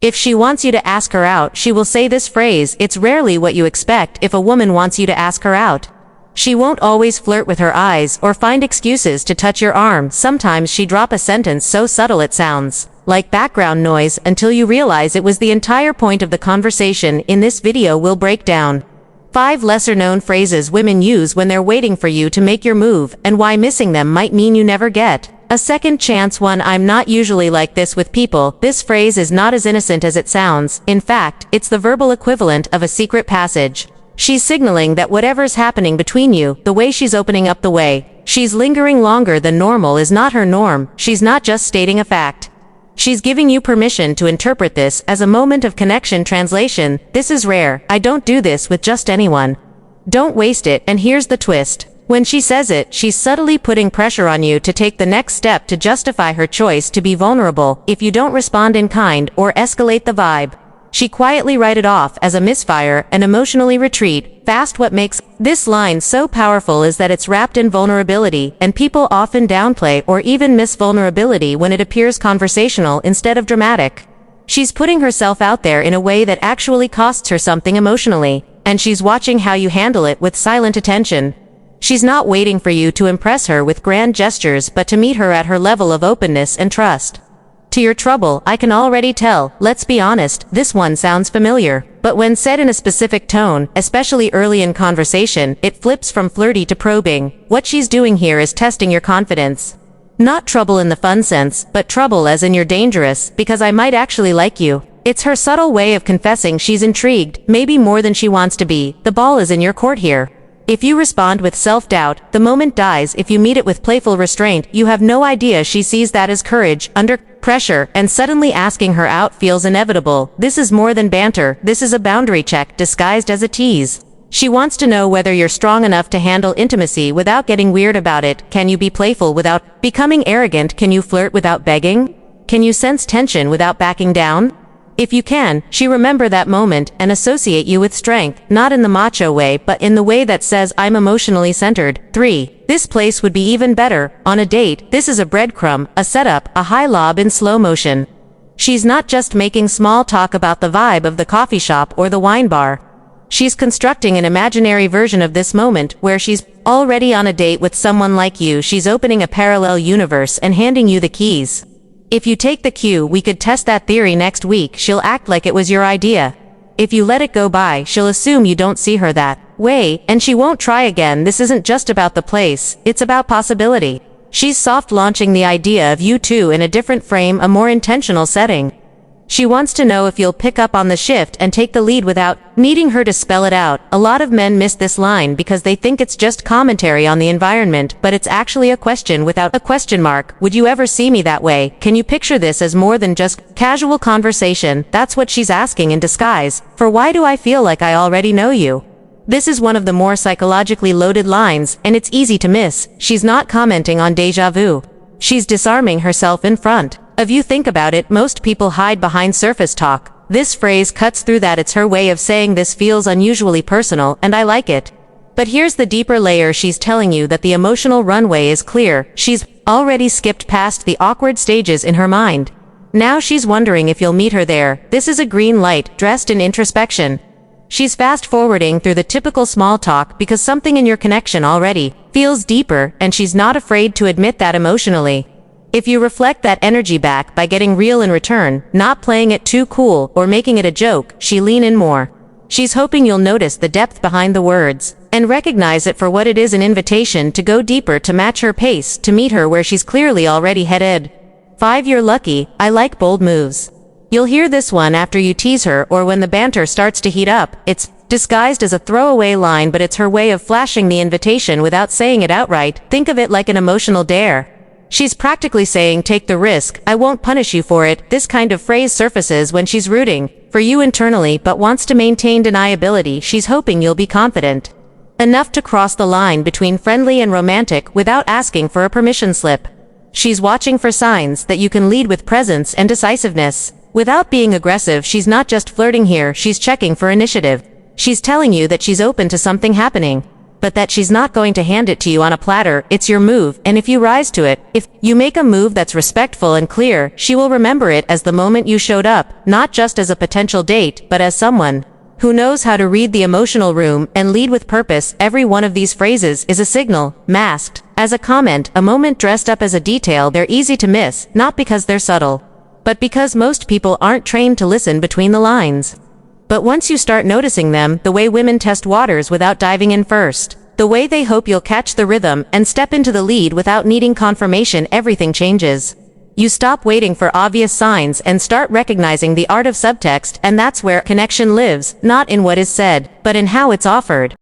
If she wants you to ask her out, she will say this phrase. It's rarely what you expect if a woman wants you to ask her out. She won't always flirt with her eyes or find excuses to touch your arm. Sometimes she drop a sentence so subtle it sounds like background noise until you realize it was the entire point of the conversation. In this video we'll break down 5 lesser-known phrases women use when they're waiting for you to make your move, and why missing them might mean you never get a second chance. 1. I'm not usually like this with people. This phrase is not as innocent as it sounds. In fact, it's the verbal equivalent of a secret passage. She's signaling that whatever's happening between you, the way she's opening up the way, she's lingering longer than normal is not her norm. She's not just stating a fact. She's giving you permission to interpret this as a moment of connection. Translation: this is rare. I don't do this with just anyone. Don't waste it. And here's the twist. When she says it, she's subtly putting pressure on you to take the next step to justify her choice to be vulnerable. If you don't respond in kind or escalate the vibe, she quietly write it off as a misfire and emotionally retreat fast. What makes this line so powerful is that it's wrapped in vulnerability, and people often downplay or even miss vulnerability when it appears conversational instead of dramatic. She's putting herself out there in a way that actually costs her something emotionally, and she's watching how you handle it with silent attention. She's not waiting for you to impress her with grand gestures, but to meet her at her level of openness and trust. To your trouble, I can already tell. Let's be honest, this one sounds familiar. But when said in a specific tone, especially early in conversation, it flips from flirty to probing. What she's doing here is testing your confidence. Not trouble in the fun sense, but trouble as in you're dangerous, because I might actually like you. It's her subtle way of confessing she's intrigued, maybe more than she wants to be. The ball is in your court here. If you respond with self-doubt, the moment dies. If you meet it with playful restraint, you have no idea she sees that as courage under pressure, and suddenly asking her out feels inevitable. This is more than banter. This is a boundary check disguised as a tease. She wants to know whether you're strong enough to handle intimacy without getting weird about it. Can you be playful without becoming arrogant? Can you flirt without begging? Can you sense tension without backing down? If you can, she remember that moment and associate you with strength, not in the macho way, but in the way that says, I'm emotionally centered. 3. This place would be even better on a date. This is a breadcrumb, a setup, a high lob in slow motion. She's not just making small talk about the vibe of the coffee shop or the wine bar. She's constructing an imaginary version of this moment where she's already on a date with someone like you. She's opening a parallel universe and handing you the keys. If you take the cue, we could test that theory next week. She'll act like it was your idea. If you let it go by, she'll assume you don't see her that way, and she won't try again. This isn't just about the place, it's about possibility. She's soft launching the idea of you two in a different frame, a more intentional setting. She wants to know if you'll pick up on the shift and take the lead without needing her to spell it out. A lot of men miss this line because they think it's just commentary on the environment, but it's actually a question without a question mark. Would you ever see me that way? Can you picture this as more than just casual conversation? That's what she's asking in disguise. For why do I feel like I already know you? This is one of the more psychologically loaded lines, and it's easy to miss. She's not commenting on déjà vu. She's disarming herself in front of you. Think about it, most people hide behind surface talk. This phrase cuts through that. It's her way of saying this feels unusually personal, and I like it. But here's the deeper layer. She's telling you that the emotional runway is clear. She's already skipped past the awkward stages in her mind. Now she's wondering if you'll meet her there. This is a green light, dressed in introspection. She's fast-forwarding through the typical small talk because something in your connection already feels deeper, and she's not afraid to admit that emotionally. If you reflect that energy back by getting real in return, not playing it too cool or making it a joke, she lean in more. She's hoping you'll notice the depth behind the words and recognize it for what it is, an invitation to go deeper, to match her pace, to meet her where she's clearly already headed. 5. You're lucky. I like bold moves. You'll hear this one after you tease her or when the banter starts to heat up. It's disguised as a throwaway line, but it's her way of flashing the invitation without saying it outright. Think of it like an emotional dare. She's practically saying, take the risk, I won't punish you for it. This kind of phrase surfaces when she's rooting for you internally but wants to maintain deniability. She's hoping you'll be confident enough to cross the line between friendly and romantic without asking for a permission slip. She's watching for signs that you can lead with presence and decisiveness without being aggressive. She's not just flirting here, she's checking for initiative. She's telling you that she's open to something happening. but that she's not going to hand it to you on a platter. It's your move, and if you rise to it, if you make a move that's respectful and clear, she will remember it as the moment you showed up, not just as a potential date, but as someone who knows how to read the emotional room and lead with purpose. Every one of these phrases is a signal, masked as a comment, a moment dressed up as a detail. They're easy to miss, not because they're subtle, but because most people aren't trained to listen between the lines. But once you start noticing them, the way women test waters without diving in first, the way they hope you'll catch the rhythm and step into the lead without needing confirmation, everything changes. You stop waiting for obvious signs and start recognizing the art of subtext, and that's where connection lives, not in what is said, but in how it's offered.